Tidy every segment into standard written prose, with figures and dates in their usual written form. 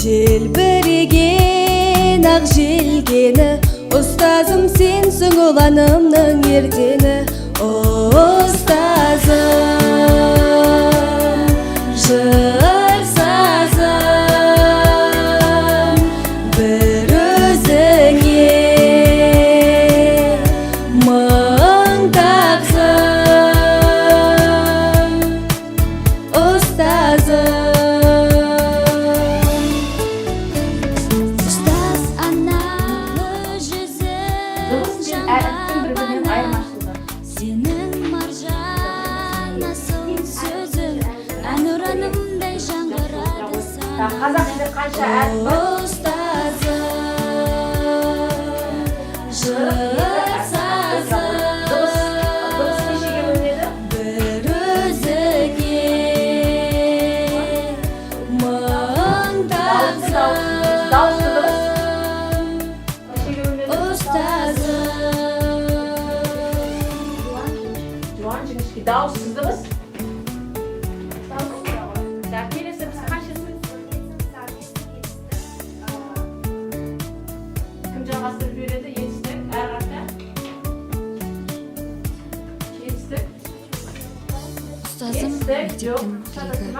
желбіреген ақ желкені, ұстазым сенсің ұланымның ертеңі. Ұстазым, жыр сазым, бір өзіңе мың тағзым. Ұстазым, ұстаз ананы жүзің жаңғырмаған, сенің маржанасың сөзің, әнұранымдай жаңғырады сан. Ұстазым, жыр сазым, бір өзіңе мың тағзым. Жуан жіңішке дауыссыздыңыз. Келесі біз қаншысыз? Кім жалғастырып береді? Етістік, әр қарта. Етістік. Ұстазым Етістік, жоқ. мектептің жүрегі,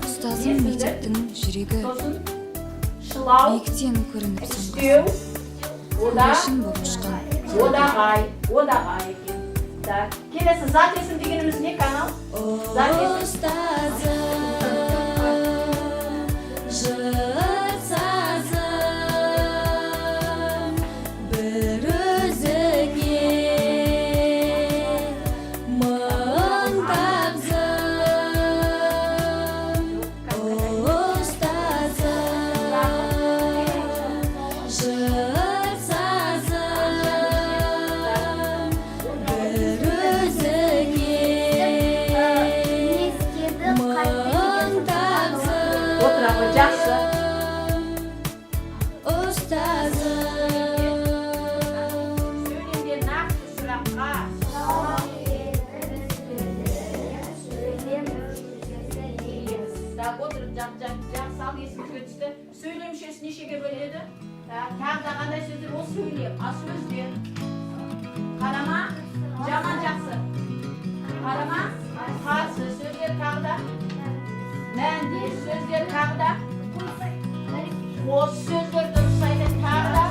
ұстазым мектептің жүрегі, Сосын шылау, биіктен көрініп үстеу, сөнбесін, ода, күлешін болып ұшқан. одағай екен. Так, келесі зат есім дегеніміз не канал? Зат есім. Ұстазым, жыр сазым, бір өзіңе мың тағзым. Ұстазым, жыр сазым, бір өзіңе мың тағзым. Отыра ғой, жақсы. Ұстазым, Сөйлемде нақты сұраққа. Так, отырып жақсы ал есімізге түсті. Сөйлем мүшесі нешеге бөлінеді? Тағы да қандай сөздер? Ол сөйлем. А сөздер? Қарама, жаман жақсы. Қарама, қарсы сөздер тағы да. Мәнді сөздер тағы да. Қос сөздер дұрыс айтады тағы да.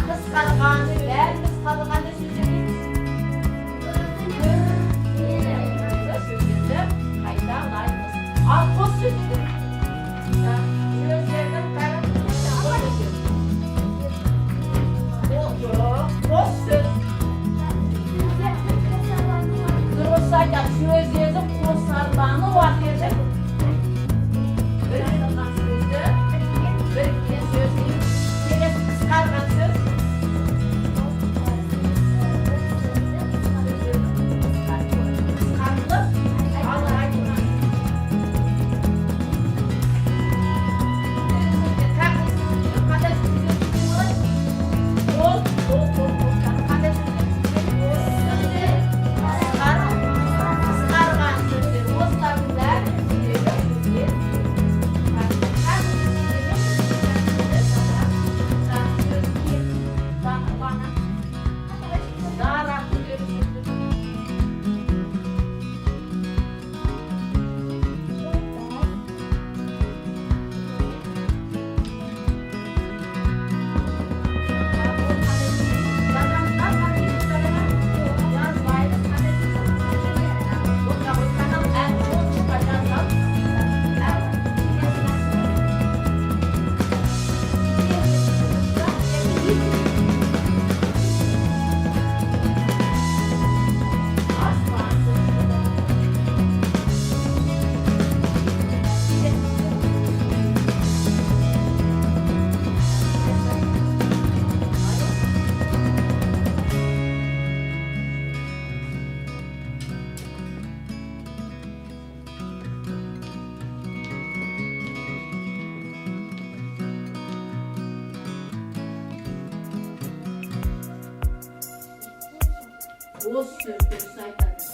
Қысқарған, бәріміз қалғандай сөздер дейміз. Сөздерді қайталаймыз. Ал қос сөздер. Сөздердің бәрі қос сөздер. Қос сөз. Дұрыс айтады. Сөздерді қосарланып атеді. Біріктірген сөзді, біріккен сөзді. Келесі қысқарған сөз. Қысқартылып, алға айтылған. Қандай сөздер болады? Ол. Қандай сөздер? Қысқарған сөздер. Осылардың бәрі сөздер. Бос сөздер айтады.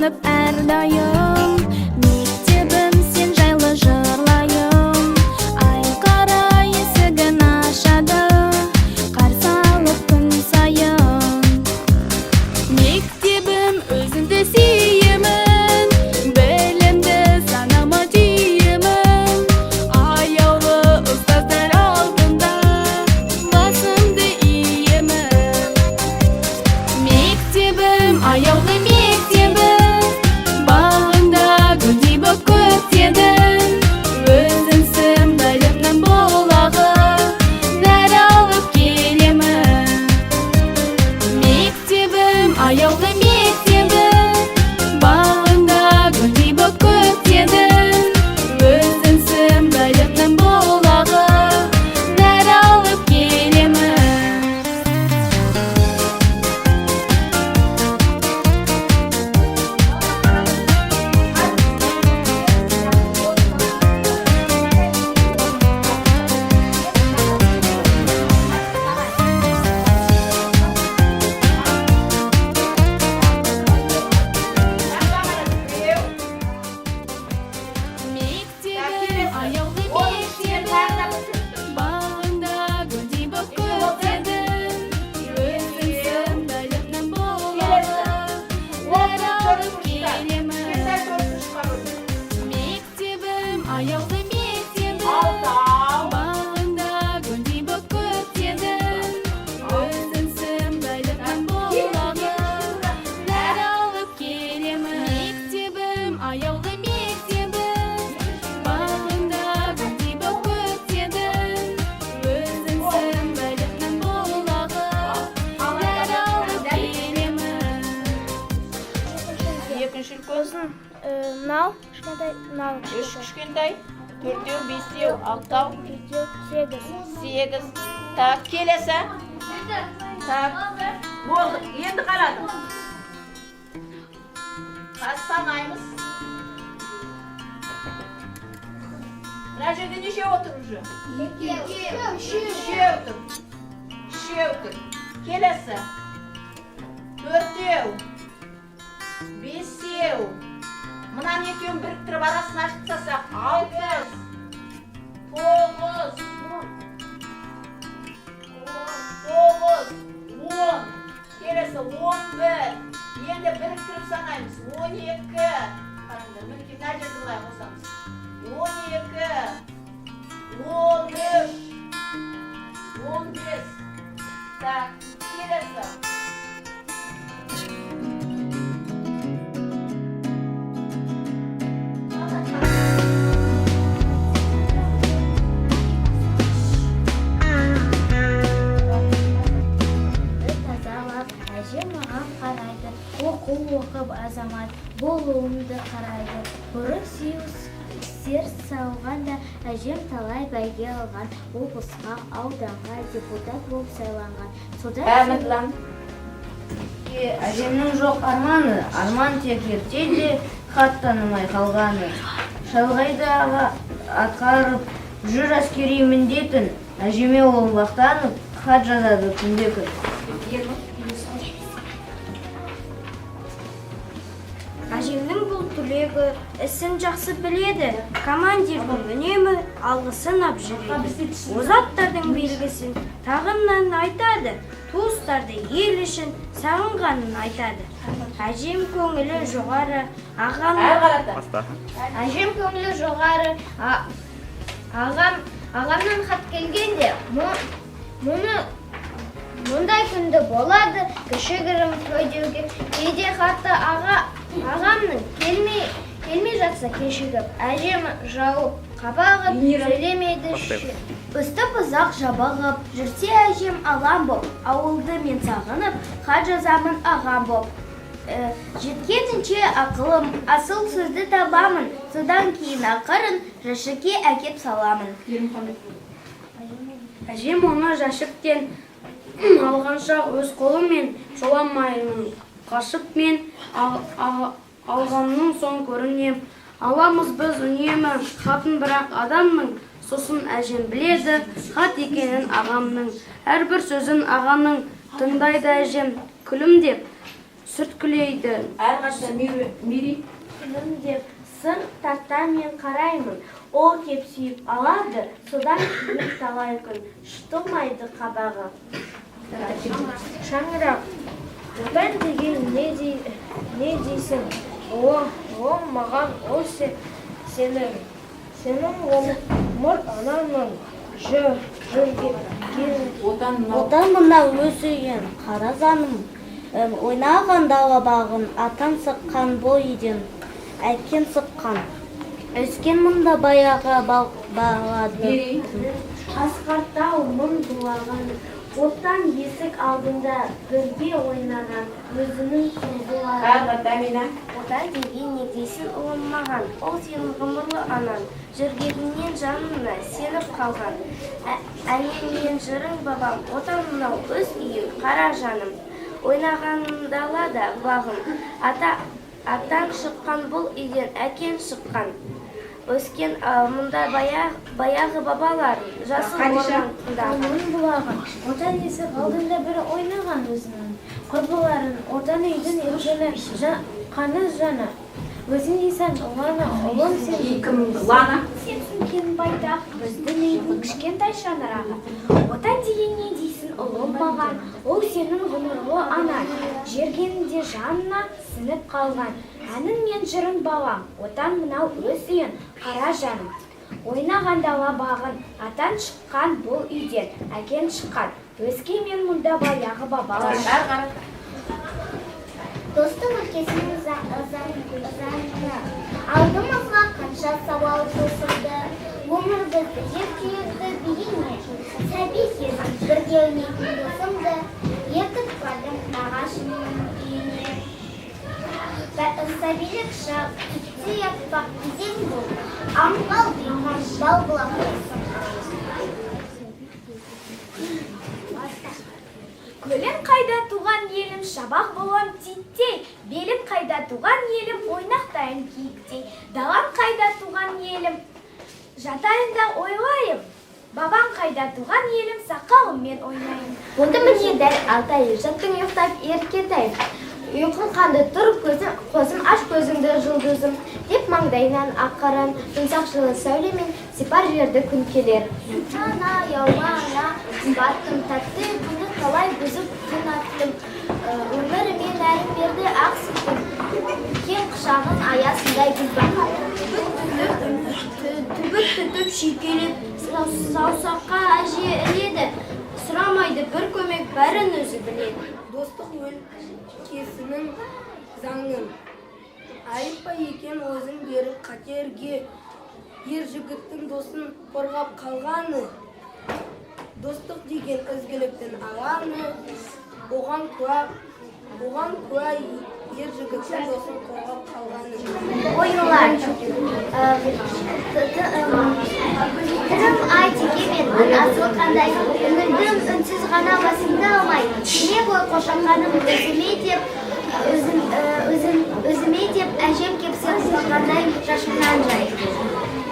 сағынып әрдайым, мектебім сен жайлы жырлайым. Ай қара есігін ашады, қарсы алып күн сайын. Мектебім өзіңді сүйемін, білімді санама түйемін. Аяулы ұстаздар алдында басымды иемін. Мектебім, аяулы мектебім, бағында гүлдей боп көктедің. Өзіңсің білімнің бұлағы, нәр алып келемін. Мектебім, аяулы мектебім, бағында гүлдей боп көктедің. Өзіңсің білімнің бұлағы, нәр алып келемін. Мектебім, аяулы мектебім, бағында гүлдей боп көктедің. Өзіңсің білімнің бұлағы, нәр алып келемін. Мектебім, аяулы мектебім, бағында гүлдей боп көктедің. Өзіңсің білімнің бұлағы, нәр алып келемін. Мектебім, аяулы мектебім, бағында гүлдей боп көктедің. Өзіңсің білімнің бұлағы, нәр алып келемін. Екінші үлкен, Мынау кішкентай, мынау үш кішкентай, төртеу, бесеу, алтау, сегіз. 8. Так, келесі. Так, болды, енді қарадым. Қазір санаймыз. Мына жерде неше отыр уже? Үшеу тұр. Келесі. Төртеу. Бесеу. Мынаны екеуін біріктіріп арасын ашып тастасақ, 6, 9, 10. Келесі 11. Енді біріктіріп санаймыз. 12. Қараңдар, мінекей мына жерді былай қосамыз. 12, 13, 15. Так, келесі. Тазалап, әжем маған қарайды. Оқу оқып азамат болуымды қарайды. Бұрын сүйеу сер салғанда әжем талай бәйге алған. Облысқа, ауданға депутат болып сайланған. Әмірлан. Әжемнің жоқ арманы, арман тек ертеде хат танымай қалғаны. Шалғайдағы атқарып жүр әскери міндетін, әжеме ол мақтанып хат жазады күнде күн. Әжемнің бұл түлегі ісін жақсы біледі. Командирдің үнемі алғысын ап жүреді. Озаттардың белгісін тағынан айтады. Туыстарды ел үшін сағынғанын айтады. Әжем көңілі жоғары, Әжем көңілі жоғары, ағамнан хат келгенде, мұндай күнді болады кішігірім көйдеуге. Кейде хатты ағамның келмей жатса кешігіп, әжем жауып қабағып сөйлемейді. Үсті бұзақ жабағып, жүрсе әжем алам боп, ауылды мен сағынып, хат жазамын ағам боп. Жеткенінше ақылым, асыл сөзді табамын, содан кейін ақырын жәшікке әкеп саламын. Әжем оны жәшіктен алғанша өз қолымен жоламаймын. Қашып мен алғанның соң көрінем. Аламыз біз үнемі хатын, бірақ адамның сосын әжем біледі хат екенін ағамның. Әрбір сөзін ағаның тыңдайды әжем күлімдеп. сүрткілейді. Әрқашан мири. Күнім деп сын тарта мен қараймын. Ол кеп сүйіп алады, содан кейін талай күн шытылмайды қабағы. Шаңырақ, отан деген не дейсің? О, маған ол сенің ғұмыр анамның Отан мына өсіген қара заным, ойнаған дала бағын атан сыққан бойден әккен сыққан. Өскен мұнда баяғы бағады. Асқартау мұн бұлаған, оттан есік алдында бірге ойнаған өзінің құрбылары. Дамина. Отан деген не дейсің ұлым маған, ол сенің ғұмырлы анан, жүргеніңнен жанына сеніп қалған. Әнен мен жырың бабам, отан мынау өз үйім, қара жаным. Ойнаған далада бағым, аттан шыққан бұл үйден әкен шыққан. Өскен мұнда баяғы бабалар, жасыл орман бұлаған. Отан есік алдында бір ойнаған өзінің құрбыларын, отан үйдің ержені қаны жаны. Өзің дейсің ұланы, ұлым сен. Лана. Сенсің кен байдақ, біздің үйдің кішкентай шаңырағы. Отан деген не дейсің ұлым маған, ол сенің ғұмырлы ана. Жергенінде жанына сініп қалған. Әнің мен жырың балам, отан мынау өз үйін, қара жаным. Ойнаған дала бағын, атан шыққан бұл үйден, әкен шыққан. Өскен мен мұнда баяғы бабалар. Достың өлкесінің заңына алдымызға қанша сауал қосылды. Өмір бізді жер түйірді бейіне, сәби кезім бірге ойнайтын досымды. Ертіп бардым нағашымның үйіне. Сәбилік шақ, күтті яппақ кезең болды. Аңғал деймін, бал бұлақ болсын. Көлем қайда туған елім, шабақ болам титтей. Белім қайда туған елім, ойнақтайын киіктей. Далам қайда туған елім, жатайын да ойлайым. Бабам қайда туған елім, сақалыммен ойнайын. Болды міне дәл 6 ай, жаттың ұйықтап еркетайым. Ұйқын қанды тұр көзім аш көзіңді жұлдызым, деп маңдайынан аққаран, жұмсақ жылы сәулемен сипар жерді күн келер. Ана, яумана, баттым тәтті, күні қалай бұзып күн аттым. Өмірімен әрім берді ақ сүттім, кең құшағын аясындай күзбақ. Түбік түтіп шүйкелеп, саусаққа әже іледі. Сұрамайды бір көмек, бәрін өзі біледі. Достық өлкесінің заңын айыппа екен өзің беріп қатерге, ер жігіттің досын қорғап қалғаны, достық деген ізгіліктің алаңы, оған куә ер жігіттің досын қорғап қалғаны. Ойлар Түрім ай текемен асыл қандай, үңілдім үнсіз ғана басымды алмай. Не ғой қошаққаным өзіме деп әжем кепсе қошаққандай шашымнан жай.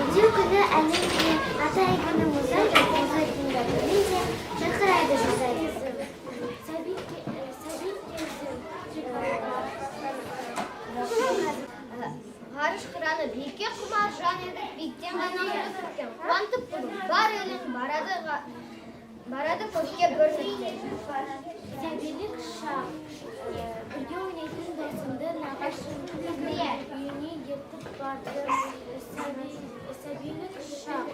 Өтеу күні әлемде атай күні мұзай, мұзай күнді күнінде шырқырайды жазай. Ғарыш қыраны биікке құмар жан едік, биіктен ғана өткен. Қуантып бұның бар өлең барады көкке бір нүкте. Сәбилік шақ, бірге ойнайтын досымды нағашым үйіне ертіп бардым. Сәбилік шақ,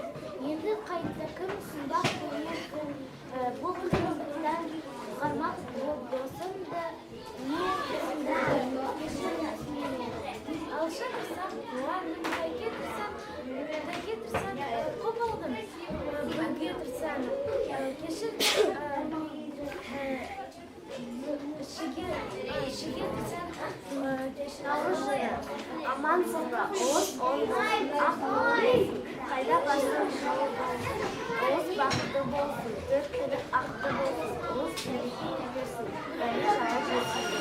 енді қайтты кім сұмбақ көңіл күн, бұл қиындықтан қармақ болып досымды, не кешірмес менен. Алша тұрсам, қуаным, бірге тұрсам, қоп алдым, бірге тұрсам, Шеге тұрсам, аман сылға, оғыз ойнайын, ақ болсын, қайда басым шауылған, оғыз бақыты болсын, төрт тілі ақты болсын, оғыз тәріхи берсін, бәрі шала болсын.